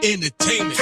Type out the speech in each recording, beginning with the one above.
Entertainment.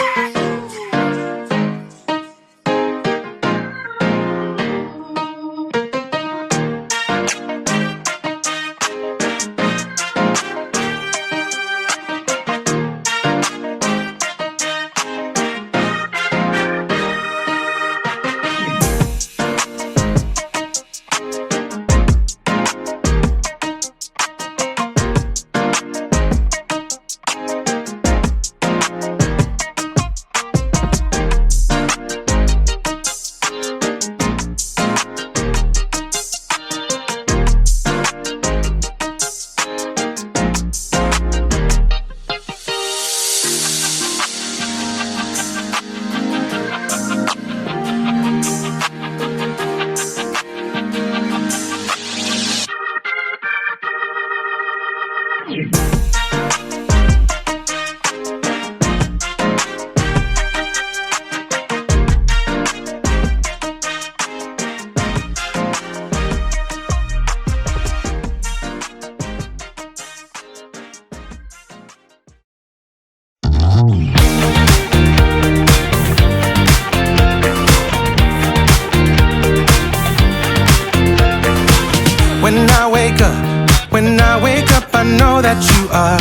When I wake up, I know that you are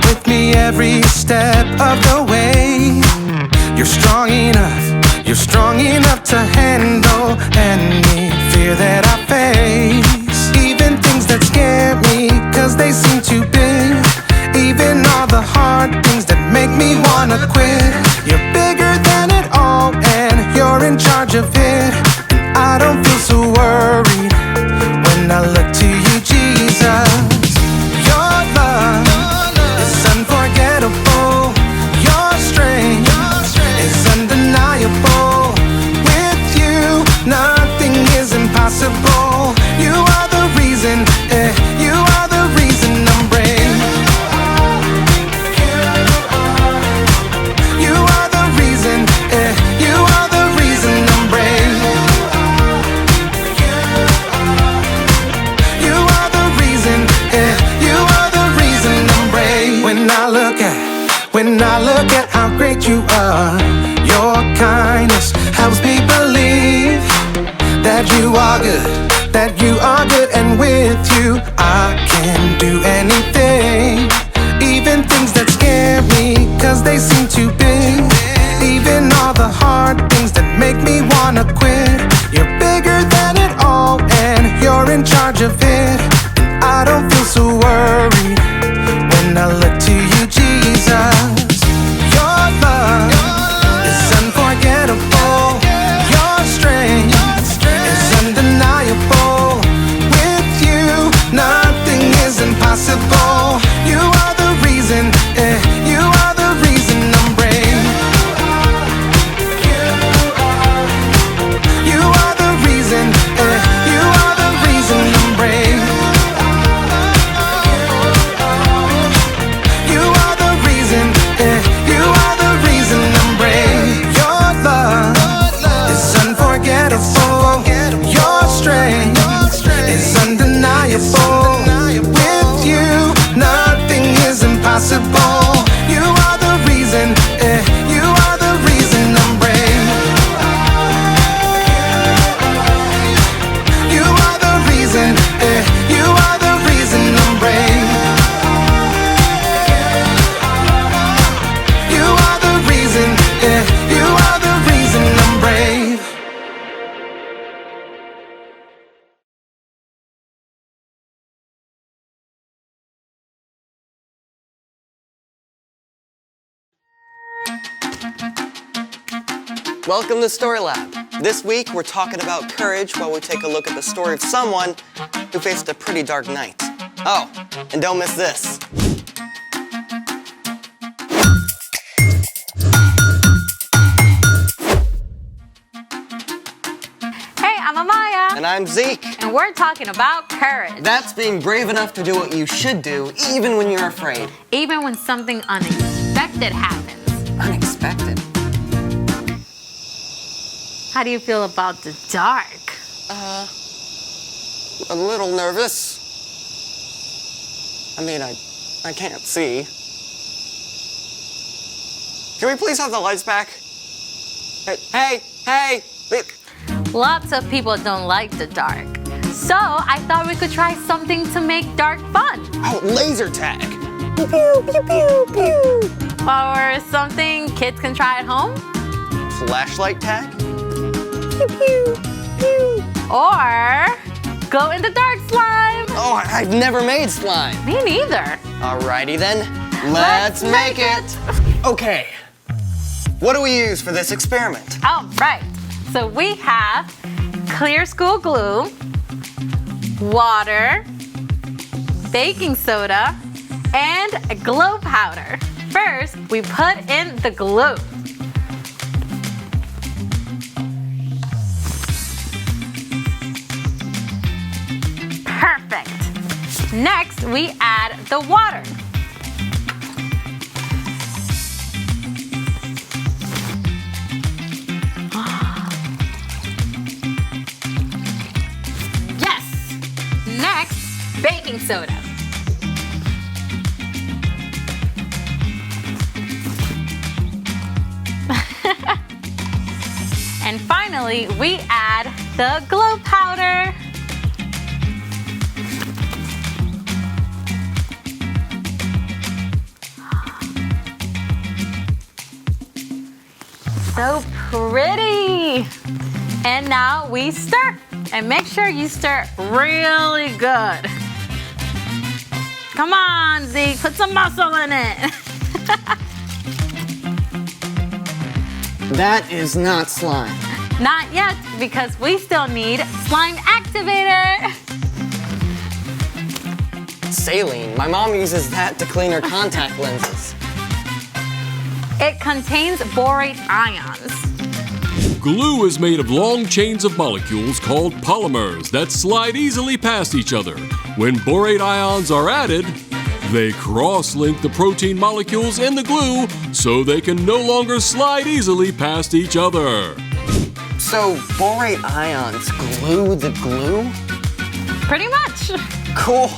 with me every step of the way. You're strong enough to handle any fear that I face. Even things that scare me, cause they seem too big. Even all the hard things that make me wanna quit. You're bigger than it all, and you're in charge of it. And I don't feel so worried when I look to you, Jesus. Your love is unforgettable. Your strength is undeniable. With you, nothing is impossible. You are the reason, you are the reason I'm brave. You are the reason, you are the reason I'm brave. You are the reason, you are the reason I'm brave. When I look at how great you are, your kindness helps me believe that you are good, and with you I can do anything. Even things that scare me, cause they seem too big. Even all the hard things that make me wanna quit. You're bigger than it all, and you're in charge of it. And I don't feel so worried when I look to you, Jesus. Your love is unforgettable. Your strength is undeniable. With you, nothing is impossible. You are the reason, you are the reason I'm brave. You are the reason, you are the reason I'm brave. You are the reason, you are the reason I'm brave. Your love is unforgettable. Your strength is undeniable. With you, nothing is impossible. You are the reason, you are the reason I'm brave. You are the reason, you are the reason I'm brave. You are the reason, you are the reason I'm brave. Welcome to Story Lab. This week we're talking about courage while we take a look at the story of someone who faced a pretty dark night. Oh, and don't miss this. Hey, I'm Amaya. And I'm Zeke. And we're talking about courage. That's being brave enough to do what you should do, even when you're afraid. Even when something unexpected happens. Unexpected? How do you feel about the dark? A little nervous. I mean, I can't see. Can we please have the lights back? Hey! Lots of people don't like the dark. So I thought we could try something to make dark fun. Oh, laser tag. Or something kids can try at home. Flashlight tag? Or glow in the dark slime. Oh, I've never made slime. Me neither. Alrighty then, let's make it. Okay, what do we use for this experiment? All right. So we have clear school glue, water, baking soda, and glow powder. First, we put in the glue. Perfect. Next, we add the water. Yes. Next, baking soda. And finally, we add the glow powder. So pretty. And now we stir. And make sure you stir really good. Come on, Zeke, put some muscle in it. That is not slime. Not yet, because we still need slime activator. Saline. My mom uses that to clean her contact lenses. It contains borate ions. Glue is made of long chains of molecules called polymers that slide easily past each other. When borate ions are added, they cross-link the protein molecules in the glue so they can no longer slide easily past each other. So borate ions glue the glue? Pretty much. Cool.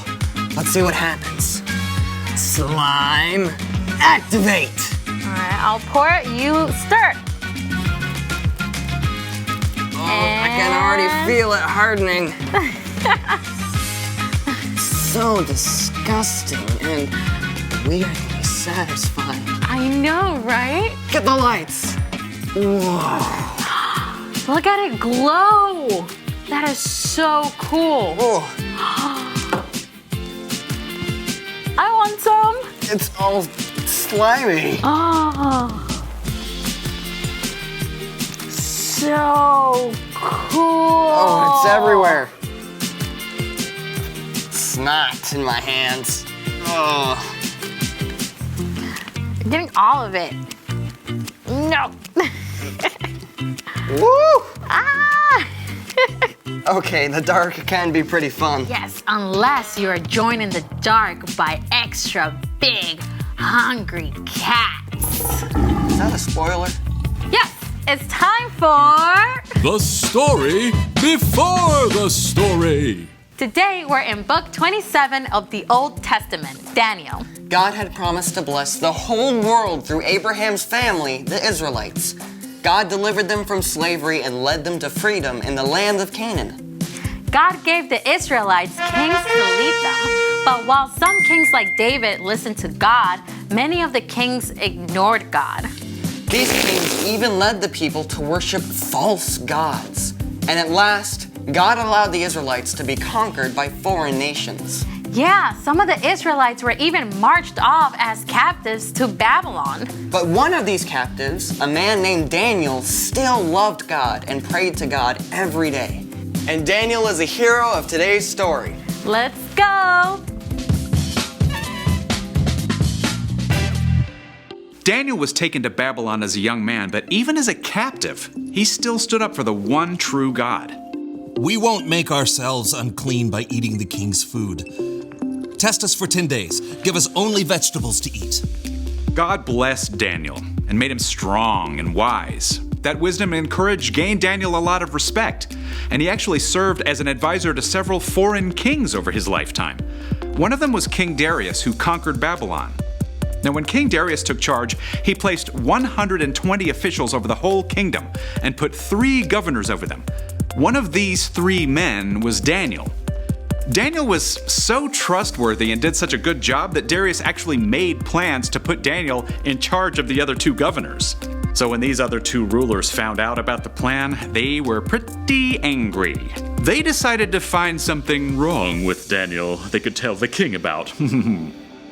Let's see what happens. Slime activate. All right, I'll pour it, you stir. Oh, I can already feel it hardening. So disgusting and weirdly satisfying. I know, right? Get the lights. Whoa. Look at it glow. That is so cool. Oh, I want some. it's all slimy. Oh. So cool. Oh, it's everywhere. Snot in my hands. Oh. I'm getting all of it. No. Woo! Ah! Okay, the dark can be pretty fun. Yes, unless you're joined in the dark by extra big, hungry cats. Is that a spoiler? Yes, it's time for... The story before the story. Today, we're in book 27 of the Old Testament, Daniel. God had promised to bless the whole world through Abraham's family, the Israelites. God delivered them from slavery and led them to freedom in the land of Canaan. God gave the Israelites kings to lead them. But while some kings like David listened to God, many of the kings ignored God. These kings even led the people to worship false gods. And at last, God allowed the Israelites to be conquered by foreign nations. Yeah, some of the Israelites were even marched off as captives to Babylon. But one of these captives, a man named Daniel, still loved God and prayed to God every day. And Daniel is a hero of today's story. Let's go! Daniel was taken to Babylon as a young man, but even as a captive, he still stood up for the one true God. We won't make ourselves unclean by eating the king's food. Test us for 10 days. Give us only vegetables to eat. God blessed Daniel and made him strong and wise. That wisdom and courage gained Daniel a lot of respect, and he actually served as an advisor to several foreign kings over his lifetime. One of them was King Darius, who conquered Babylon. Now, when King Darius took charge, he placed 120 officials over the whole kingdom and put 3 governors over them. One of these 3 men was Daniel. Daniel was so trustworthy and did such a good job that Darius actually made plans to put Daniel in charge of the other 2 governors. So when these other 2 rulers found out about the plan, they were pretty angry. They decided to find something wrong with Daniel they could tell the king about.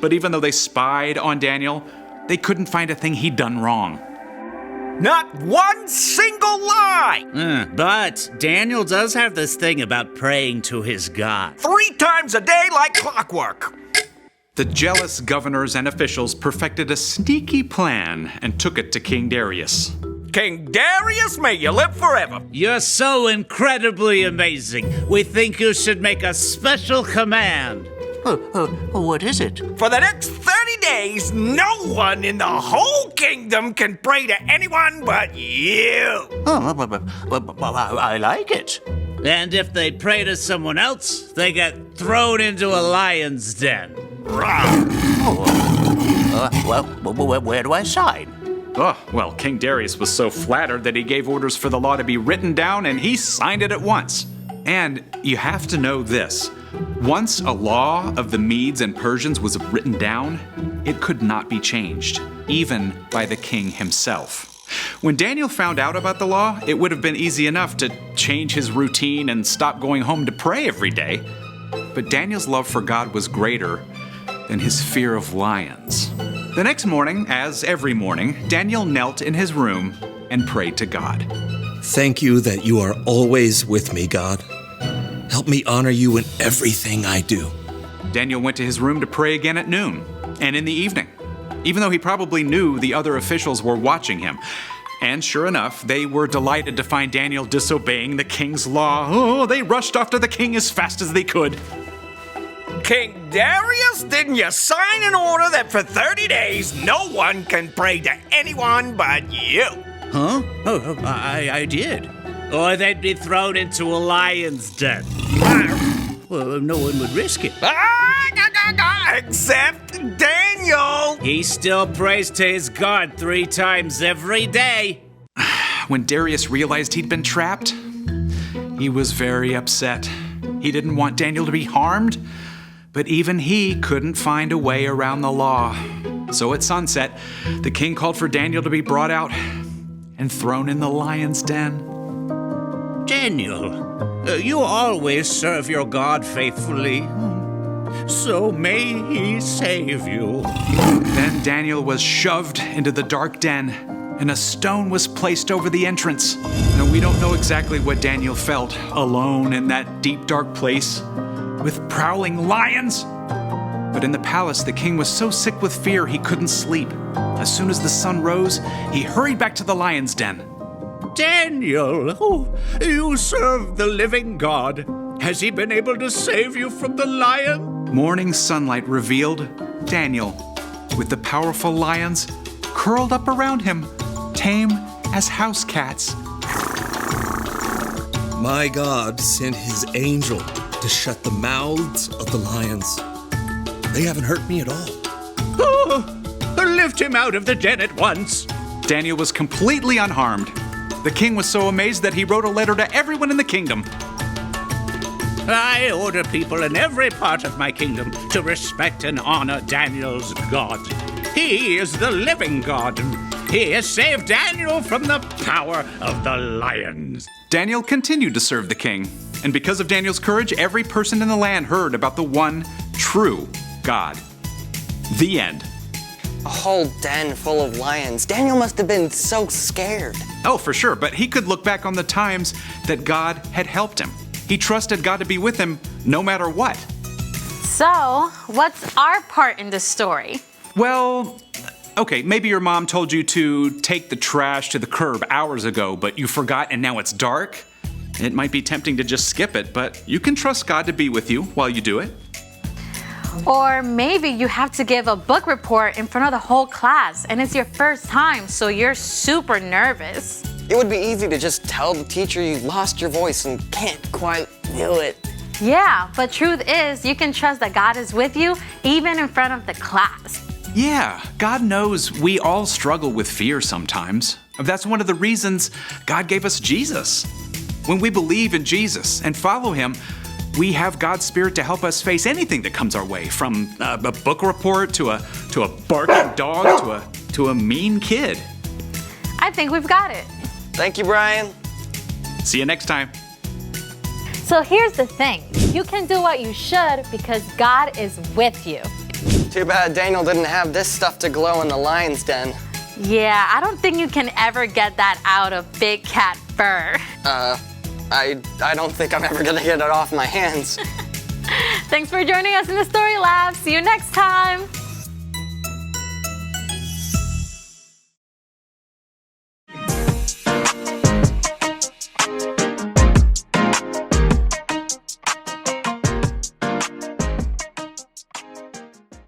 But even though they spied on Daniel, they couldn't find a thing he'd done wrong. Not one single lie! But Daniel does have this thing about praying to his God. 3 times a day like clockwork. The jealous governors and officials perfected a sneaky plan and took it to King Darius. King Darius, may you live forever. You're so incredibly amazing. We think you should make a special command. What is it? For the next 30 days, no one in the whole kingdom can pray to anyone but you. I like it. And if they pray to someone else, they get thrown into a lion's den. Where do I sign? Oh, well, King Darius was so flattered that he gave orders for the law to be written down, and he signed it at once. And you have to know this. Once a law of the Medes and Persians was written down, it could not be changed, even by the king himself. When Daniel found out about the law, it would have been easy enough to change his routine and stop going home to pray every day. But Daniel's love for God was greater than his fear of lions. The next morning, as every morning, Daniel knelt in his room and prayed to God. Thank you that you are always with me, God. Help me honor you in everything I do. Daniel went to his room to pray again at noon and in the evening, even though he probably knew the other officials were watching him. And sure enough, they were delighted to find Daniel disobeying the king's law. Oh, they rushed after the king as fast as they could. King Darius, didn't you sign an order that for 30 days no one can pray to anyone but you? Huh? Oh, I did. Or they'd be thrown into a lion's den. Well, no one would risk it. Except Daniel. He still prays to his God 3 times every day. When Darius realized he'd been trapped, he was very upset. He didn't want Daniel to be harmed, but even he couldn't find a way around the law. So at sunset, the king called for Daniel to be brought out and thrown in the lion's den. Daniel, you always serve your God faithfully, so may he save you. Then Daniel was shoved into the dark den, and a stone was placed over the entrance. Now, we don't know exactly what Daniel felt alone in that deep, dark place with prowling lions. But in the palace, the king was so sick with fear he couldn't sleep. As soon as the sun rose, he hurried back to the lion's den. Daniel, you serve the living God. Has he been able to save you from the lion? Morning sunlight revealed Daniel, with the powerful lions curled up around him, tame as house cats. My God sent his angel to shut the mouths of the lions. They haven't hurt me at all. Oh, lift him out of the den at once. Daniel was completely unharmed. The king was so amazed that he wrote a letter to everyone in the kingdom. I order people in every part of my kingdom to respect and honor Daniel's God. He is the living God. He has saved Daniel from the power of the lions. Daniel continued to serve the king, and because of Daniel's courage, every person in the land heard about the one true God. The end. A whole den full of lions. Daniel must have been so scared. Oh, for sure, but he could look back on the times that God had helped him. He trusted God to be with him no matter what. So, what's our part in this story? Well, okay, maybe your mom told you to take the trash to the curb hours ago, but you forgot and now it's dark. It might be tempting to just skip it, but you can trust God to be with you while you do it. Or maybe you have to give a book report in front of the whole class and it's your first time, so you're super nervous. It would be easy to just tell the teacher you lost your voice and can't quite do it. Yeah, but truth is, you can trust that God is with you even in front of the class. Yeah, God knows we all struggle with fear sometimes. That's one of the reasons God gave us Jesus. When we believe in Jesus and follow him, we have God's Spirit to help us face anything that comes our way, from a book report to a barking dog to a mean kid. I think we've got it. Thank you, Brian. See you next time. So here's the thing. You can do what you should because God is with you. Too bad Daniel didn't have this stuff to glow in the lion's den. Yeah, I don't think you can ever get that out of Big Cat fur. I don't think I'm ever gonna get it off my hands. Thanks for joining us in the Story Lab. See you next time.